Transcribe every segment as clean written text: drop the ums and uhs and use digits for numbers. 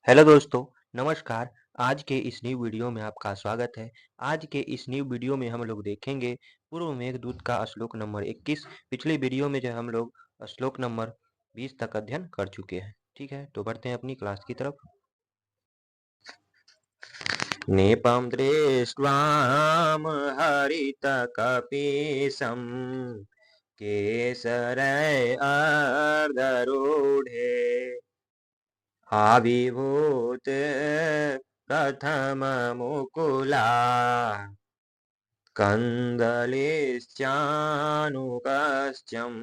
Hello दोस्तों, नमस्कार। आज के इस न्यू वीडियो में आपका स्वागत है। आज के इस न्यू वीडियो में हम लोग देखेंगे पूर्व मेघदूत का श्लोक नंबर 21। पिछले वीडियो में जो हम लोग श्लोक नंबर 20 तक अध्ययन कर चुके हैं। ठीक है, तो बढ़ते हैं अपनी क्लास की तरफ। नेपं दृष्ट्वाम हरितकपीशं केसरय अर्धरूढे आविर्भूत प्रथममुकुला कन्दलीश्चानुकश्चं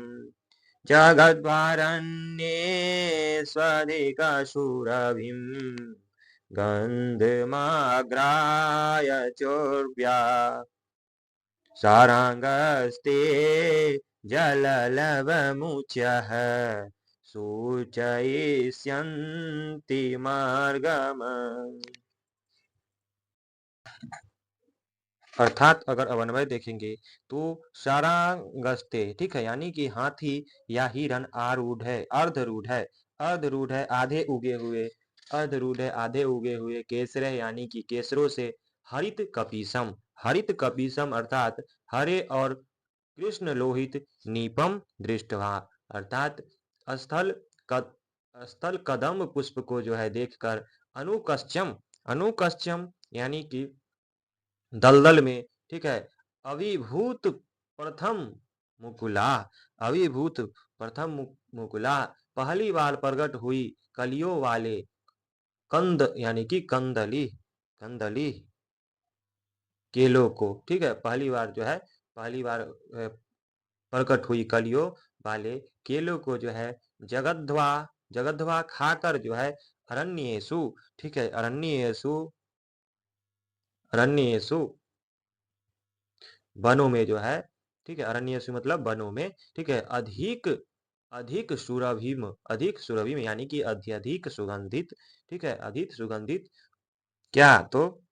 जगद्वारण्ये स्वधिकशुरभिं गन्धमाग्राय चोर्व्या साराङ्गस्ते जललवमुच्यः सूचयिष्यन्ति मार्गम्। अर्थात अगर अवन्वय देखेंगे तो सारांगस्ते, ठीक है, यानी कि हाथी या हिरण आरूढ़ है, अर्धरूढ़ है। अर्धरूढ़ है आधे उगे हुए, अर्धरूढ़ है आधे उगे हुए, केसर है यानी कि केसरों से, हरित कपीसम, हरित कपीसम अर्थात हरे और कृष्ण लोहित नीपम दृष्टवा, अर्थात स्थल कद स्थल कदम पुष्प को जो है देखकर अनुकश्चम, अनुकश्चम यानी कि दलदल में, ठीक है, अभिभूत प्रथम मुकुला, अभिभूत प्रथम मुकुला, पहली बार प्रकट हुई कलियों वाले कंद यानी कि कंदली, कंदली केलों को, ठीक है, पहली बार जो है, पहली बार प्रकट हुई कलियों वाले केलों को जो है जगध्वा, जगध्वा खाकर जो है अरण्येषु, ठीक है, अरण्येषु, अरण्येषु वनों में जो है, ठीक है, अरण्येषु मतलब वनों में, ठीक है, अधिक अधिक सुरभिम, अधिक सुरभिम यानी कि अत्यधिक सुगंधित, ठीक है, अधिक सुगंधित क्या तो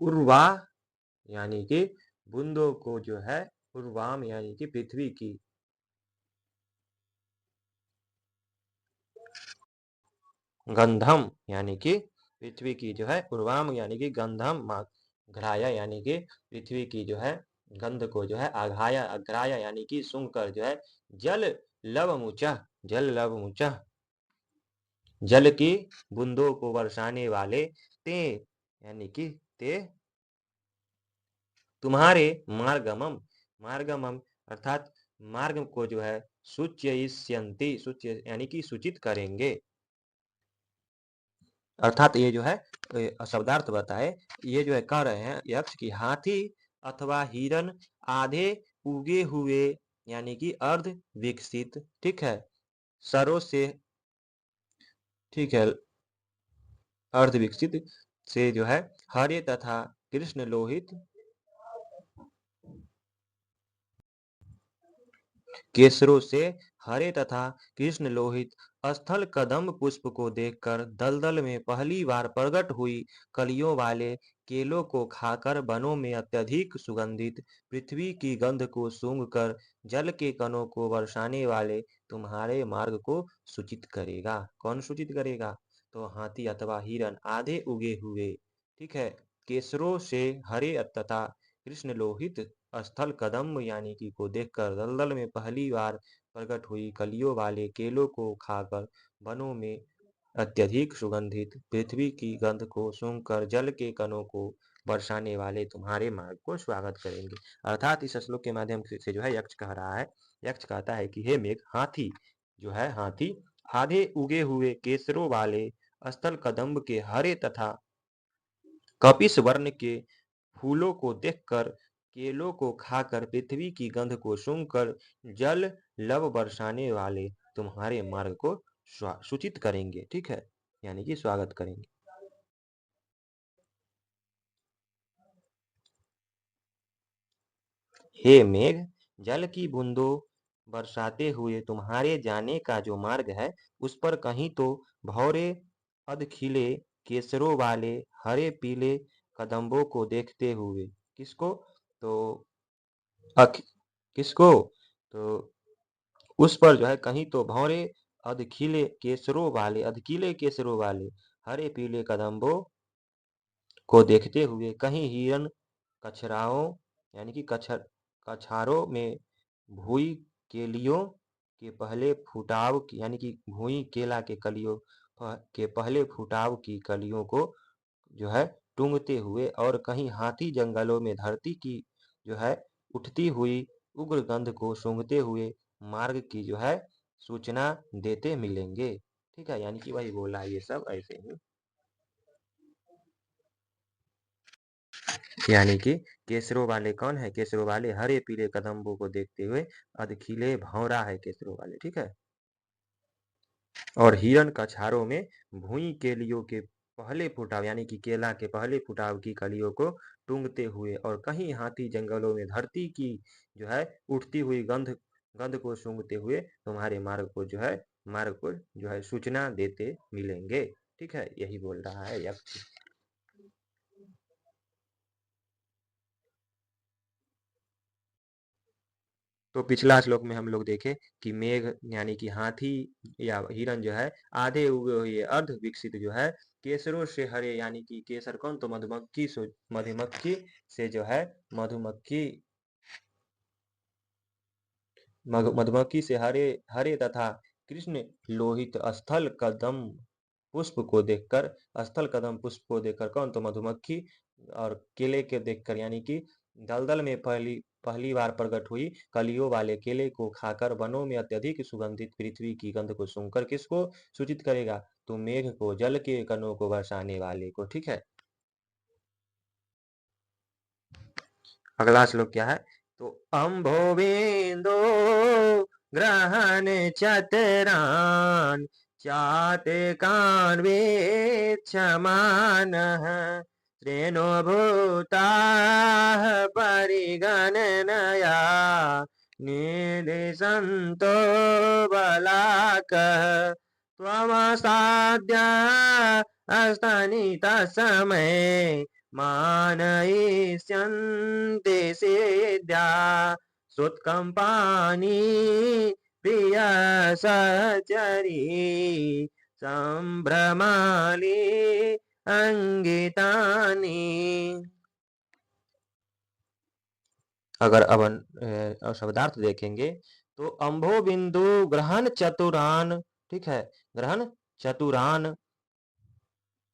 उर्वा यानी कि बूंदों को जो है, उर्वाम यानी कि पृथ्वी की, गंधम यानी कि पृथ्वी की जो है, उर्वाम यानी कि गंधम, घ्राया यानी कि पृथ्वी की जो है गंध को जो है, आघाया अग्राया यानी कि सूंघ कर जो है, जल लवमुचा, जल लवमुचा जल की बूंदों को बरसाने वाले, ते यानी कि ते तुम्हारे मार्गमम, मार्गमम अर्थात मार्ग को जो है सूच्यिष्यन्ति, सूच्य यानी कि सूचित करेंगे, अर्थात ये जो है शब्दार्थ बताए, ये जो है कह रहे हैं यक्ष की हाथी अथवा हिरण आधे उगे हुए यानी कि अर्ध विकसित, ठीक है, सरों से, ठीक है, अर्ध विकसित से जो है हरे तथा कृष्ण लोहित केसरों से हरे तथा कृष्ण लोहित स्थल कदम पुष्प को देखकर दलदल में पहली बार प्रकट हुई कलियों वाले केलों को खाकर वनों में अत्यधिक सुगंधित पृथ्वी की गंध को सूंघकर जल के कणों को बरसाने वाले तुम्हारे मार्ग को सूचित करेगा। कौन सूचित करेगा? तो हाथी अथवा हिरण आधे उगे हुए, ठीक है, केसरों से हरे तथा कृष्ण लोहित स्थल कदम यानी कि को देखकर दलदल में पहली बार प्रकट हुई कलियों वाले केलों को खाकर वनों में अत्यधिक सुगंधित पृथ्वी की गंध को सूंघकर जल के कणों को बरसाने वाले तुम्हारे मार्ग को स्वागत करेंगे। अर्थात इस श्लोक के माध्यम से जो है यक्ष कह रहा है, यक्ष कहता है कि हे मेघ, हाथी जो है, हाथी आधे उगे हुए केसरों वाले स्थल कदम्ब के हरे तथा कपिस वर्ण के फूलों को देखकर, केलों को खाकर, पृथ्वी की गंध को सूंघकर जल लव बरसाने वाले तुम्हारे मार्ग को सूचित करेंगे, ठीक है, यानी कि स्वागत करेंगे। हे मेघ, जल की बूंदों बरसाते हुए तुम्हारे जाने का जो मार्ग है, उस पर कहीं तो भौरे अधखिले केसरों वाले हरे पीले कदम्बों को देखते हुए, किसको? तो किसको? तो उस पर जो है कहीं तो भौरे अधखिले केसरों वाले हरे पीले कदम्बों को देखते हुए कहीं हिरन कछराओं यानी कि कछारों में भूई केलियों के पहले फुटाव यानी कि भूई केला के कलियों के पहले फुटाव की कलियों को जो है टूंगते हुए और कहीं हाथी जंगलों में धरती की जो है उठती हुई उग्र गंध को सूंघते हुए मार्ग की जो है सूचना देते मिलेंगे। ठीक है, यानी कि वही बोला ये सब ऐसे ही। यानी कि केसरों वाले कौन है? केसरों वाले हरे पीले कदम्बों को देखते हुए अधखिले भौरा है केसरों वाले। ठीक है, और हिरन कछारों में भूई केलियों के पहले फुटाव यानी कि केला के पहले फुटाव की कलियों को टूंगते हुए और कहीं हाथी जंगलों में धरती की जो है उठती हुई गंध गंध को सूंघते हुए तुम्हारे मार्ग को जो है सूचना देते मिलेंगे। ठीक है, यही बोल रहा है यक्ष। तो पिछला श्लोक में हम लोग देखे कि मेघ यानी कि हाथी या हिरन जो है आधे उगे हुए अर्ध विकसित जो है केसरों से हरे यानी कि केसर कौन? तो मधुमक्खी से जो है मधुमक्खी मधुमक्खी से हरे हरे तथा कृष्ण लोहित स्थल कदम पुष्प को देखकर कौन? तो मधुमक्खी और केले के देखकर यानी कि दलदल में पहली पहली बार प्रकट हुई कलियों वाले केले को खाकर वनों में अत्यधिक सुगंधित पृथ्वी की गंध को सूंघकर किसको सूचित करेगा? तो मेघ को, जल के कणों को बरसाने वाले को। ठीक है, अगला श्लोक क्या है? तो अम्भोवेन्दो ग्रहण चतरान चातकान वेक्षमानः श्रेणो भूताः परिगणनया निर्दिशन्तो बलाकः त्वमसाद्य अस्तनितसमये मानयिष्यन्ति सिद्ध्या श्रुत्कम्पानि प्रियसचरी सम्भ्रमालि अंगितानि। अगर अब शब्दार्थ देखेंगे तो अम्भो बिंदु ग्रहण चतुरान। ठीक है, ग्रहण चतुरान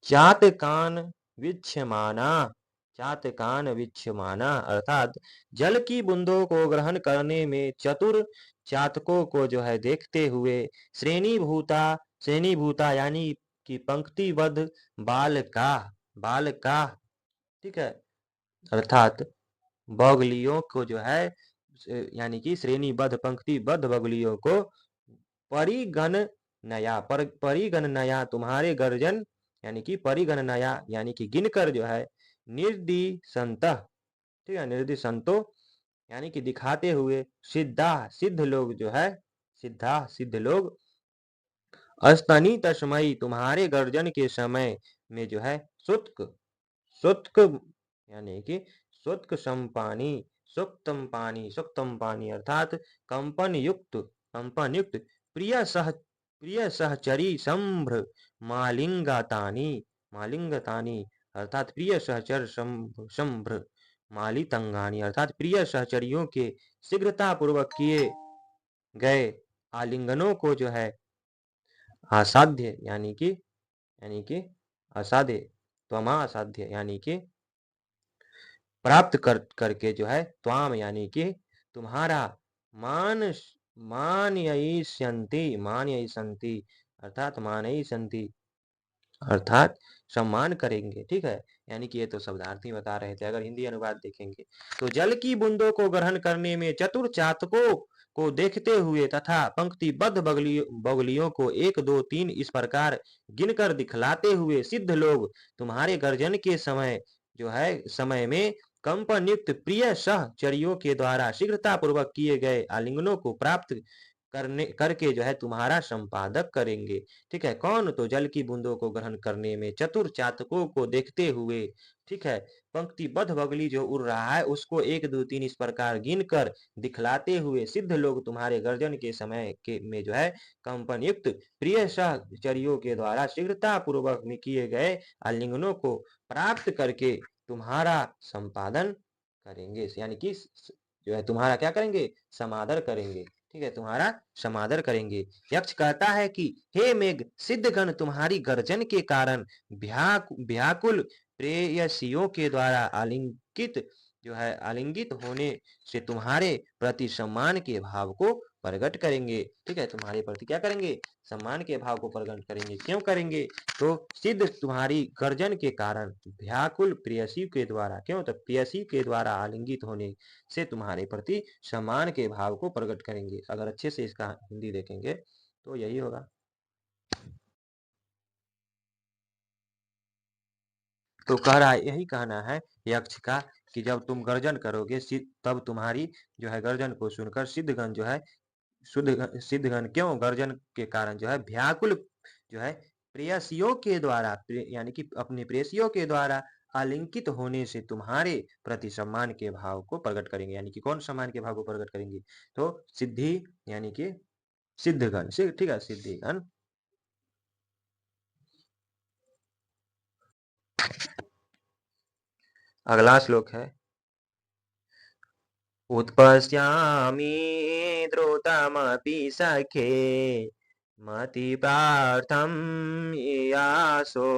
चातकान विच्छमाना चातकान विच्छमाना अर्थात जल की बूंदों को ग्रहण करने में चतुर चातकों को जो है देखते हुए श्रेणीभूता यानी कि पंक्तिबद्ध बाल का ठीक है, अर्थात बगलियों को जो है यानी कि श्रेणीबद्ध पंक्तिबद्ध बगलियों को परिगणनया तुम्हारे गर्जन यानी कि परिगणनया यानी कि गिनकर जो है निर्दिशंतः। ठीक है, निर्दिशंतो यानी कि दिखाते हुए सिद्ध लोग जो है सिद्ध लोग अस्तनी तस्मयी तुम्हारे गर्जन के समय में जो है सुत्क यानी कि सुत्क संपानी सुक्तम पानी अर्थात कंपन युक्त प्रिय सहचरी संभ्र मालिंगतानी अर्थात प्रिय सहचर संभ्र मालितंगानी अर्थात प्रिय सहचरियों के शीघ्रता पूर्वक किए गए आलिंगनों को जो है असाध्य यानी कि असाध्य असाध्य यानी कि प्राप्त करके जो है त्वाम यानी कि तुम्हारा मानयिष्यन्ति अर्थात सम्मान करेंगे। ठीक है, यानी कि ये तो शब्दार्थी बता रहे थे। अगर हिंदी अनुवाद देखेंगे तो जल की बूंदों को ग्रहण करने में चतुर चातकों को देखते हुए तथा पंक्तिबद्ध बगलियों को 1 2 3 इस प्रकार गिनकर दिखलाते हुए सिद्ध लोग तुम्हारे गर्जन के समय में कंपनयुक्त प्रिय सहचरियों के द्वारा शीघ्रता पूर्वक किए गए आलिंगनों को प्राप्त करके जो है तुम्हारा संपादक करेंगे। ठीक है, कौन? तो जल की बूंदों को ग्रहण करने में चतुर चातकों को देखते हुए, ठीक है, पंक्तिबद्ध बगली जो उड़ रहा है उसको 1 2 3 इस प्रकार गिनकर दिखलाते हुए सिद्ध लोग तुम्हारे गर्जन के समय के में जो है कंपन युक्त प्रिय सहचरियों के द्वारा शीघ्रता पूर्वक में किए गए आलिंगनों को प्राप्त करके तुम्हारा संपादन करेंगे, यानी कि जो है तुम्हारा क्या करेंगे? समादर करेंगे। ठीक है, तुम्हारा समादर करेंगे। यक्ष कहता है कि हे मेघ, सिद्धगण तुम्हारी गर्जन के कारण व्याकुल प्रेयसियों के द्वारा आलिंगित जो है आलिंगित होने से तुम्हारे प्रति सम्मान के भाव को प्रकट करेंगे। ठीक है, तुम्हारे प्रति क्या करेंगे? सम्मान के भाव को प्रकट करेंगे। क्यों करेंगे? तो सिद्ध तुम्हारी गर्जन के कारण व्याकुल प्रेयसी के द्वारा, क्यों? तो प्रेयसी के द्वारा आलिंगित होने से तुम्हारे प्रति सम्मान के भाव को प्रकट करेंगे। अगर अच्छे से इसका हिंदी देखेंगे तो यही होगा। तो कह रहा है, यही कहना है यक्ष का कि जब तुम गर्जन करोगे तब तुम्हारी जो है गर्जन को सुनकर सिद्धगण जो है सिद्धगण क्यों गर्जन के कारण जो है व्याकुल जो है प्रेयसियों के द्वारा यानी कि अपने प्रेयसियों के द्वारा आलिंगित होने से तुम्हारे प्रति सम्मान के भाव को प्रकट करेंगे। यानी कि कौन सम्मान के भाव को प्रकट करेंगे? तो सिद्धि यानी कि सिद्धगण। ठीक है, सिद्धिगण। अगला श्लोक है, उत्पश्यामि द्रुतमपि सखे मतिपार्थं यासो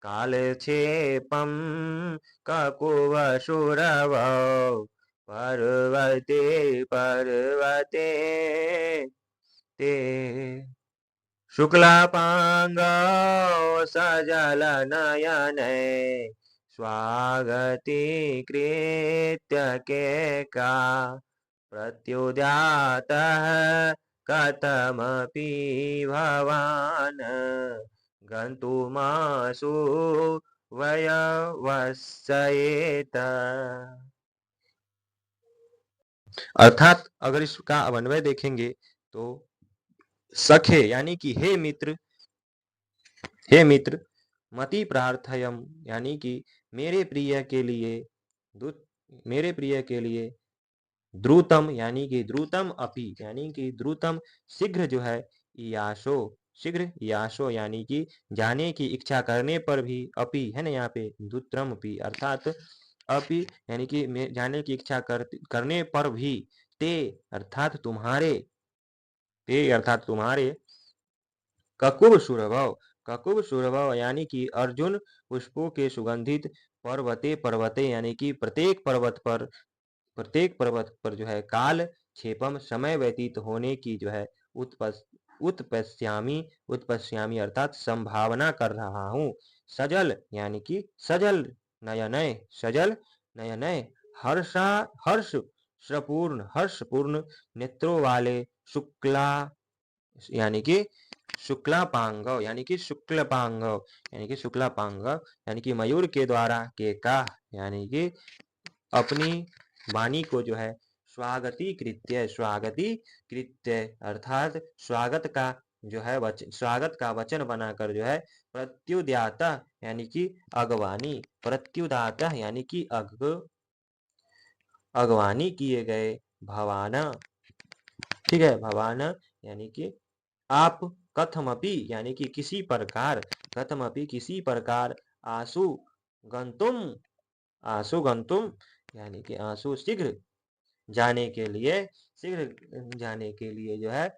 कालक्षेपं ककुवशुरवो पर्वते पर्वते ते शुक्लापाङ्गौ सजलनयने स्वागतीकृत्य केका प्रत्युद्यातः कथमपि भवान् गन्तुमाशु वयवस्येत। अर्थात अगर इसका अन्वय देखेंगे तो सखे यानी कि हे मित्र, मति प्रार्थयम यानी कि मेरे प्रिय के लिए मेरे प्रिय के लिए द्रुतम यानी कि द्रुतम अपि यानी कि द्रुतम शीघ्र जो है याशो शीघ्र याशो यानी कि जाने की इच्छा करने पर भी अपि है ना, यहाँ पे द्रुतम अपि अर्थात अपि यानी कि जाने की इच्छा करने पर भी ते अर्थात तुम्हारे ककुब सुरभव यानी कि अर्जुन पुष्पों के सुगंधित पर्वते यानी कि प्रत्येक पर्वत पर जो है काल क्षेपम समय व्यतीत होने की जो है उत्पश्यामी अर्थात संभावना कर रहा हूँ। सजल यानी कि सजल नयनय हर्षा हर्षपूर्ण नेत्रों वाले शुक्ला यानी कि शुक्लापांगव यानी कि मयूर के द्वारा केका यानी कि अपनी वाणी को जो है स्वागती कृत्य अर्थात स्वागत का वचन बनाकर जो है प्रत्युद्याता यानी कि अगवानी किए गए भवाना। ठीक है, भवाना यानी कि आप कथमपि यानी कि किसी प्रकार आंसू गंतुम यानी कि आंसू शीघ्र जाने के लिए जो है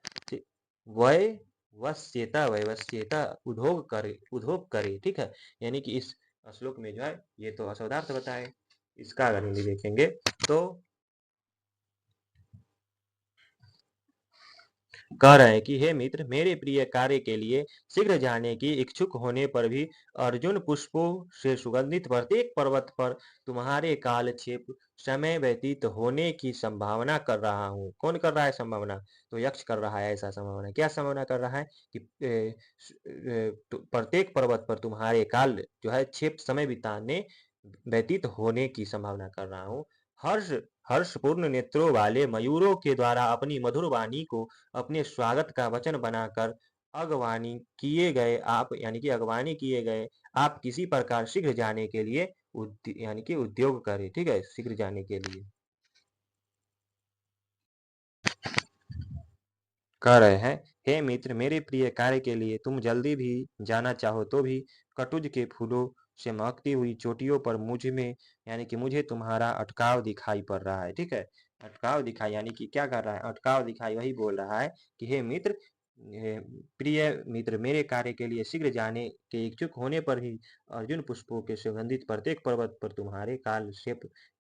वैवस्यता उद्योग करे। ठीक है, यानी कि इस श्लोक में जो है ये तो अशब्दार्थ बताए, इसका अगर हिंदी देखेंगे तो कह रहे हैं कि हे मित्र, मेरे प्रिय कार्य के लिए शीघ्र जाने की इच्छुक होने पर भी अर्जुन पुष्पों से सुगंधित प्रत्येक पर्वत पर तुम्हारे कालक्षेप समय व्यतीत होने की संभावना कर रहा हूँ। कौन कर रहा है संभावना? तो यक्ष कर रहा है ऐसा संभावना। क्या संभावना कर रहा है? कि प्रत्येक पर्वत पर तुम्हारे काल जो है क्षेप समय बिताने व्यतीत होने की संभावना कर रहा हूँ। हर्ष हर्षपूर्ण नेत्रों वाले मयूरों के द्वारा अपनी मधुर वाणी को अपने स्वागत का वचन बनाकर अगवानी किए गए आप यानी कि अगवानी किए गए आप किसी प्रकार शीघ्र जाने के लिए यानी कि उद्योग करें। ठीक है, शीघ्र जाने के लिए कह रहे हैं। हे मित्र, मेरे प्रिय कार्य के लिए तुम जल्दी भी जाना चाहो तो भी कटुज के फूलों से महकती हुई चोटियों पर मुझ में यानी कि मुझे तुम्हारा अटकाव दिखाई पड़ रहा है। ठीक है, अटकाव दिखाई यानी कि क्या कर रहा है, अटकाव दिखाई वही बोल रहा है कि हे मित्र, प्रिय मित्र, मेरे कार्य के लिए शीघ्र जाने के इच्छुक होने पर ही अर्जुन पुष्पों के सुगंधित प्रत्येक पर्वत पर तुम्हारे काल से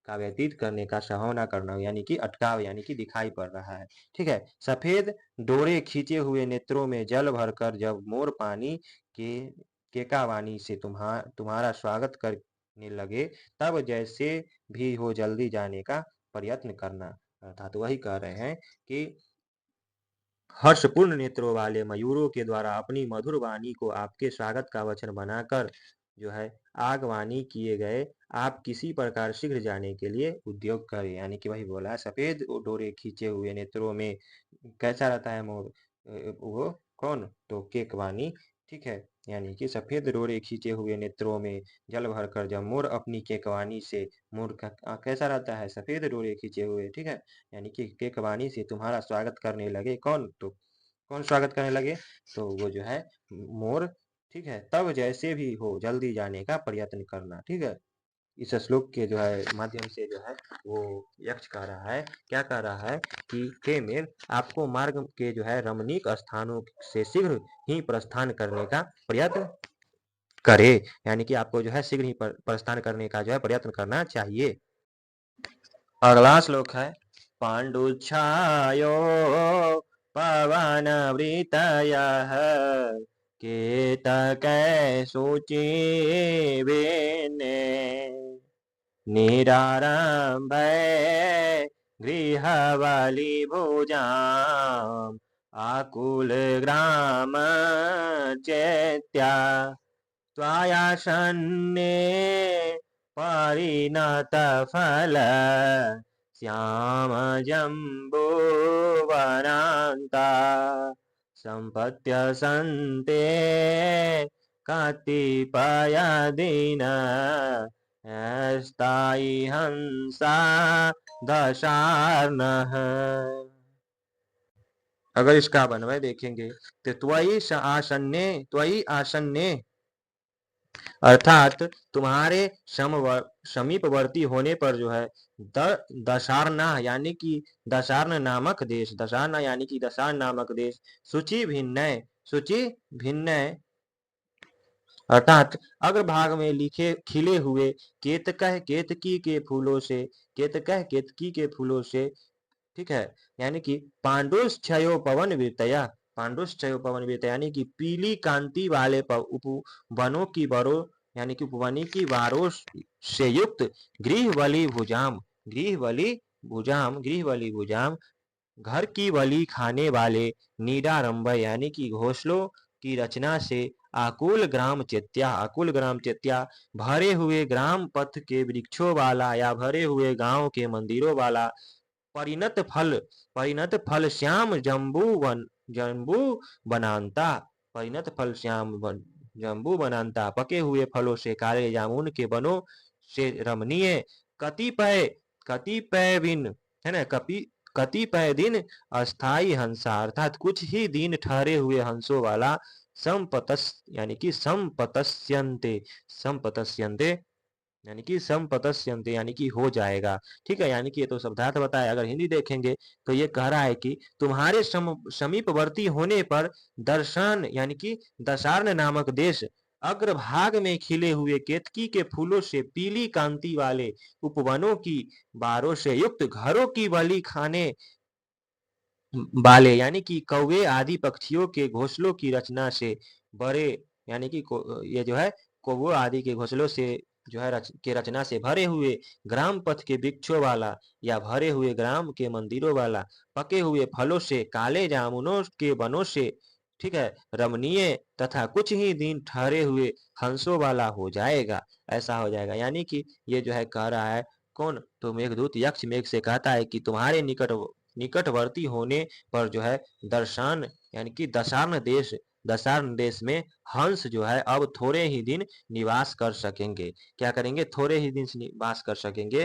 का व्यतीत करने का संभावना करना यानी कि अटकाव यानी कि दिखाई पड़ रहा है। ठीक है, सफेद डोरे खींचे हुए नेत्रों में जल भरकर जब मोर पानी के केकावानी से तुम्हारा स्वागत करने लगे, तब जैसे भी हो जल्दी जाने का प्रयत्न करना। अर्थात वही कह रहे हैं कि हर्षपूर्ण नेत्रों वाले मयूरों के द्वारा अपनी मधुर वाणी को आपके स्वागत का वचन बनाकर जो है आगवानी किए गए आप किसी प्रकार शीघ्र जाने के लिए उद्योग करें। यानी कि वही बोला, सफेद डोरे खींचे हुए नेत्रों में कैसा रहता है मोर, वो कौन, तो केकवानी। ठीक है, यानी कि सफेद डोरे खींचे हुए नेत्रों में जल भरकर जब मोर अपनी केकवानी से, मोर का कैसा रहता है, सफेद डोरे खींचे हुए। ठीक है, यानी कि केकवानी से तुम्हारा स्वागत करने लगे, कौन, तो कौन स्वागत करने लगे, तो वो जो है मोर। ठीक है, तब जैसे भी हो जल्दी जाने का प्रयत्न करना। ठीक है, इस श्लोक के जो है माध्यम से जो है वो यक्ष कह रहा है, क्या कह रहा है कि हे मेर, आपको मार्ग के जो है रमणीक स्थानों से शीघ्र ही प्रस्थान करने का प्रयत्न करे। यानी कि आपको जो है शीघ्र ही प्रस्थान करने का जो है प्रयत्न करना चाहिए। अगला श्लोक है, पाण्डुच्छायो पवनवृतयः केतकै शुचिर्विने निरारम्भे गृहबलिभुजाम् आकुलग्रामचेत्या त्वयासन्ने परिणतफल श्यामजम्बूवनान्ता सम्पत्यसन्ते कतिपयदिन स्थायी हंसा दशार्णः। अगर इसका बनवय देखेंगे तो त्वयि आसन्ने अर्थात तुम्हारे समीपवर्ती होने पर जो है दशार्ना यानी कि दशार्ण नामक देश, दशार्ना यानी कि दशार्ण नामक देश, शुचि भिन्न अर्थात अग्रभाग में लिखे खिले हुए केतकह केतकी के फूलों से, केतकह केतकी के फूलों से। ठीक है, यानी कि पांडुश्चयो पवन वीरतया, पांडुश्चयो पवन वीरतया यानी कि पीली कांति वाले उपवनों की बरो यानी कि उपवनी की वारों से युक्त गृहबली भुजाम, गृहबली भुजाम घर की बलि खाने वाले नीडारंभ यानी कि घोंसलों की रचना से आकुल ग्राम चेत्या भरे हुए ग्राम पथ के वृक्षों वाला या भरे हुए गांव के मंदिरों वाला परिणत फल श्याम जम्बू बनांता, परिणत फल श्याम जम्बू बनांता पके हुए फलों से काले जामुन के बनों से रमणीय कतिपय कतिपय दिन है ना, कतिपय दिन अस्थाई हंसा अर्थात कुछ ही दिन ठहरे हुए हंसों वाला संपतस यानी कि संपतस्यन्ते यानी कि संपतस्यन्ते यानी कि हो जाएगा। ठीक है, यानी कि ये तो शब्दार्थ बताया। अगर हिंदी देखेंगे तो ये कह रहा है कि तुम्हारे समीपवर्ती होने पर दर्शन यानी कि दशार्ण नामक देश, अग्रभाग में खिले हुए केतकी के फूलों से पीली कांति वाले उपवनों की बारों से युक्त घरों की बलि खाने वाले यानी कि कौवे आदि पक्षियों के घोंसलों की रचना से बड़े यानी कि ये जो है कौवे आदि के घोंसलों से जो है के रचना से भरे हुए ग्राम पथ के वृक्षों वाला या भरे हुए ग्राम के मंदिरों वाला पके हुए फलों से काले जामुनों के बनों से, ठीक है, रमणीय तथा कुछ ही दिन ठहरे हुए हंसों वाला हो जाएगा, ऐसा हो जाएगा। यानी कि ये जो है कह रहा है कौन? तो मेघदूत यक्ष मेघ से कहता है कि तुम्हारे निकटवर्ती होने पर जो है दर्शान यानी कि दशार्ण देश में हंस जो है अब थोड़े ही दिन निवास कर सकेंगे। क्या करेंगे? थोड़े ही दिन निवास कर सकेंगे।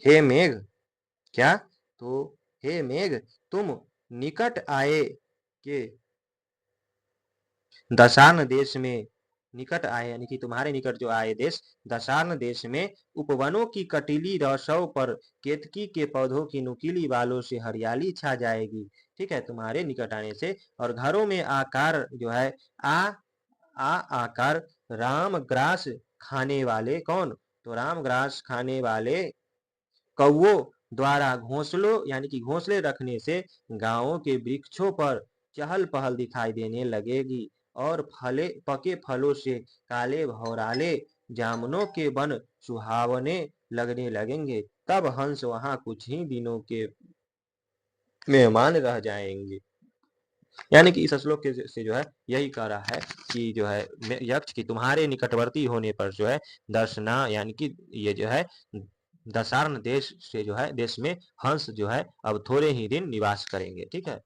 हे मेघ, क्या? तो हे मेघ, तुम निकट आए के दशार्ण देश में, निकट आए यानी कि तुम्हारे निकट जो आए देश दशार्ण देश में उपवनों की कटीली रसों पर केतकी के पौधों की नुकीली बालों से हरियाली छा जाएगी। ठीक है, तुम्हारे निकट आने से। और घरों में आकार जो है आ आ आकर राम ग्रास खाने वाले कौन? तो राम ग्रास खाने वाले कौओं द्वारा घोंसलों यानी कि घोंसले रखने से गांवों के वृक्षों पर चहल पहल दिखाई देने लगेगी। और फले पके फलों से काले भौराले जामुनों के वन सुहावने लगने लगेंगे। तब हंस वहां कुछ ही दिनों के मेहमान रह जाएंगे। यानी कि इस श्लोक के से जो है यही कह रहा है कि जो है यक्ष की तुम्हारे निकटवर्ती होने पर जो है दर्शना यानी कि ये जो है दशार्ण देश से जो है देश में हंस जो है अब थोड़े ही दिन निवास करेंगे। ठीक है,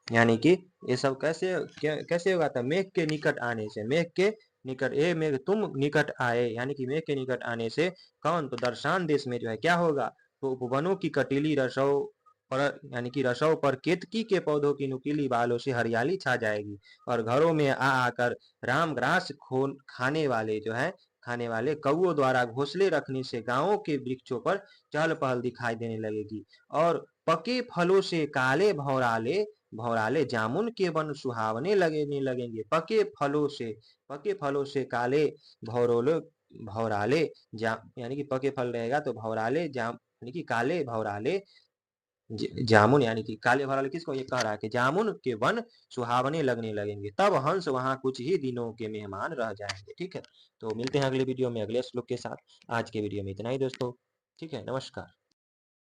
यानी कि ये सब कैसे होगा था? मेघ के निकट आने से, मेघ के निकट, ए मेघ तुम निकट आए यानी कि मेघ के निकट आने से कौन? तो दर्शान देश में जो है क्या होगा? तो उपवनों की कटीली रसों पर यानी कि रसों पर केतकी के पौधों की नुकीली बालों से हरियाली छा जाएगी। और घरों में आ आकर राम ग्रास खोन खाने वाले जो है खाने वाले कौओं द्वारा घोंसले रखने से गांवों के वृक्षों पर चहल पहल दिखाई देने लगेगी। और पके फलों से काले भौराले भौराले जामुन के वन सुहावने लगने लगेंगे। पके फलों से काले भौरोले भौराले यानी कि पके फल रहेगा तो भौराले जाम यानी कि काले भौराले जामुन यानी कि काले भौराले किसको ये कह रहा है कि जामुन के वन सुहावने लगने लगेंगे। तब हंस वहां कुछ ही दिनों के मेहमान रह जाएंगे। ठीक है, तो मिलते हैं अगले वीडियो में अगले श्लोक के साथ। आज के वीडियो में इतना ही दोस्तों। ठीक है, नमस्कार।